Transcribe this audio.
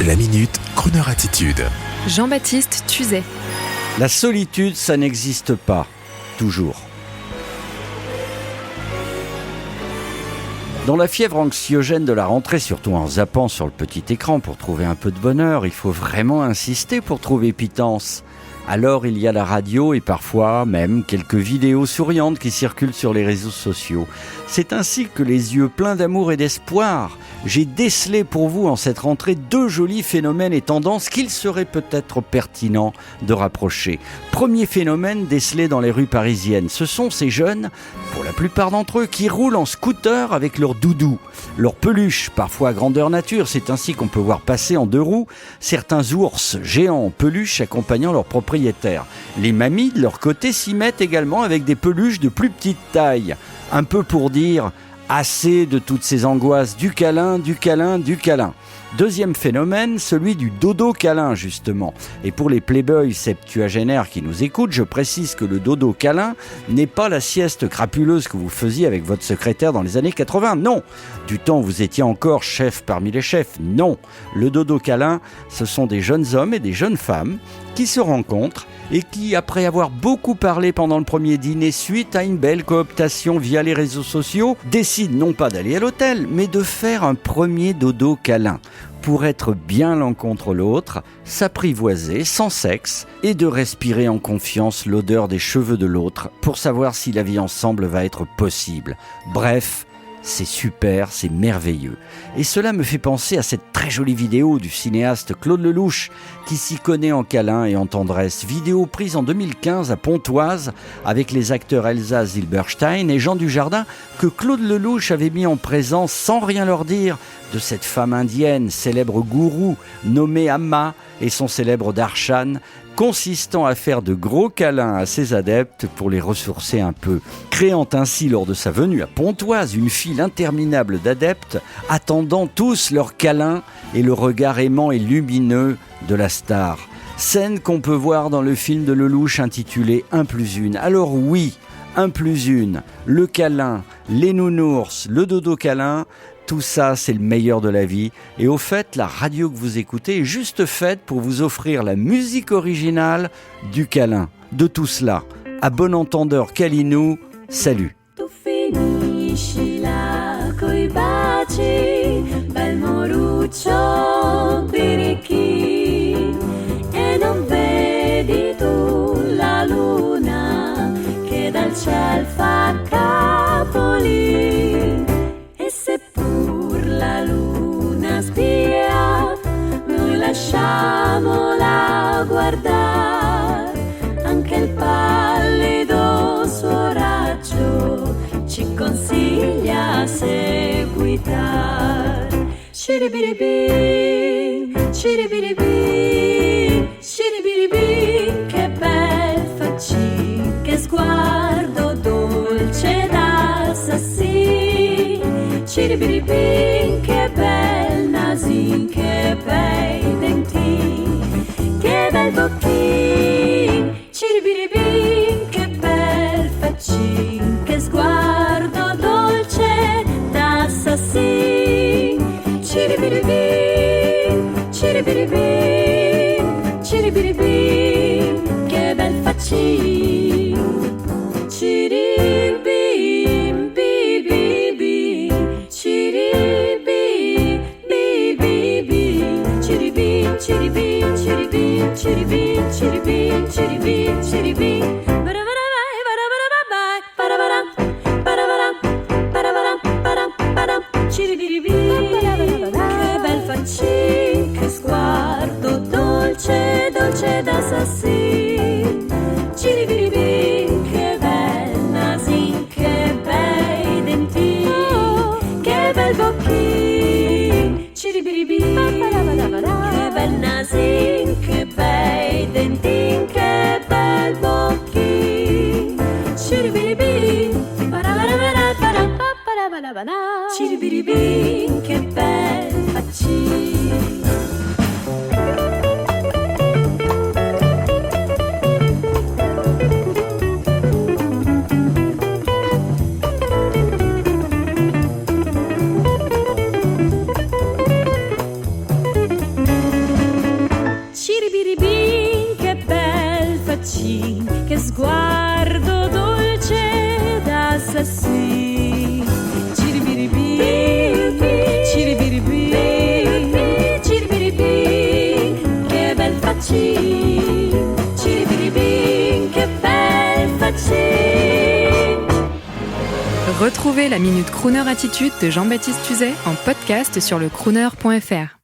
La Minute, Kroneur Attitude. Jean-Baptiste Tuzet. La solitude, ça n'existe pas, toujours. Dans la fièvre anxiogène de la rentrée, surtout en zappant sur le petit écran pour trouver un peu de bonheur, il faut vraiment insister pour trouver pitance. Alors il y a la radio et parfois même quelques vidéos souriantes qui circulent sur les réseaux sociaux. C'est ainsi que les yeux pleins d'amour et d'espoir, j'ai décelé pour vous en cette rentrée deux jolis phénomènes et tendances qu'il serait peut-être pertinent de rapprocher. Premier phénomène décelé dans les rues parisiennes, ce sont ces jeunes, pour la plupart d'entre eux, qui roulent en scooter avec leur doudou, leur peluche, parfois à grandeur nature. C'est ainsi qu'on peut voir passer en deux roues certains ours géants en peluche accompagnant leurs propriétaires. Les mamies, de leur côté, s'y mettent également avec des peluches de plus petite taille. Un peu pour dire assez de toutes ces angoisses du câlin, du câlin, du câlin. Deuxième phénomène, celui du dodo câlin justement. Et pour les playboys septuagénaires qui nous écoutent, je précise que le dodo câlin n'est pas la sieste crapuleuse que vous faisiez avec votre secrétaire dans les années 80. Non. Du temps où vous étiez encore chef parmi les chefs. Non. Le dodo câlin, ce sont des jeunes hommes et des jeunes femmes qui se rencontrent et qui, après avoir beaucoup parlé pendant le premier dîner suite à une belle cooptation via les réseaux sociaux, décident non pas d'aller à l'hôtel, mais de faire un premier dodo câlin pour être bien l'un contre l'autre, s'apprivoiser sans sexe et de respirer en confiance l'odeur des cheveux de l'autre pour savoir si la vie ensemble va être possible. Bref, c'est super, c'est merveilleux. Et cela me fait penser à cette très jolie vidéo du cinéaste Claude Lelouch qui s'y connaît en câlin et en tendresse. Vidéo prise en 2015 à Pontoise avec les acteurs Elsa Zilberstein et Jean Dujardin que Claude Lelouch avait mis en présence sans rien leur dire de cette femme indienne, célèbre gourou nommée Amma et son célèbre darshan, consistant à faire de gros câlins à ses adeptes pour les ressourcer un peu, créant ainsi lors de sa venue à Pontoise une file interminable d'adeptes attendant tous leurs câlins et le regard aimant et lumineux de la star. Scène qu'on peut voir dans le film de Lelouch intitulé 1+1. Alors oui, 1+1, le câlin, les nounours, le dodo câlin, tout ça, c'est le meilleur de la vie. Et au fait, la radio que vous écoutez est juste faite pour vous offrir la musique originale du câlin. De tout cela, à bon entendeur câlinou, salut. Tu finisci là coi baci, bel moruccio birichi, e non vedi tu la luna che dal ciel fa capolino. Seppur la luna spia, noi lasciamola guardare, anche il pallido suo raggio ci consiglia a seguitare. Ciribiribì, ciribiribì, ciribiribì, che bel faccin, che sguardo dolce d'assassino. Ciribiribin, che bel nasin, che bei dentin, che bel bocchin. Ciribiribin, che bel faccin, che sguardo dolce d'assassin. Ciribiribin, ciribiribin, ciribiribin, che bel faccin. Ciribim, bibi, ciribim, ciribim, ciribim, ciribim, ciribim, ciribim, ciribim. Che bel faccin, che sguardo dolce, dolce d'assassin. Ciribiribim, che bel nasin, che bei dentin, che bel bocchin. Ciribiribim, che bel nasin, che bei dentin, che bel bocchin. Ciribiribim, ciribiribim, che bel faccin. sguardo dolce d'assassino. Ciribiribi, ciribiribi, ciribiribi, che bel faccino. Ciribiribi, che bel faccino. Retrouvez la Minute Crooner Attitude de Jean-Baptiste Tuzet en podcast sur le crooner.fr.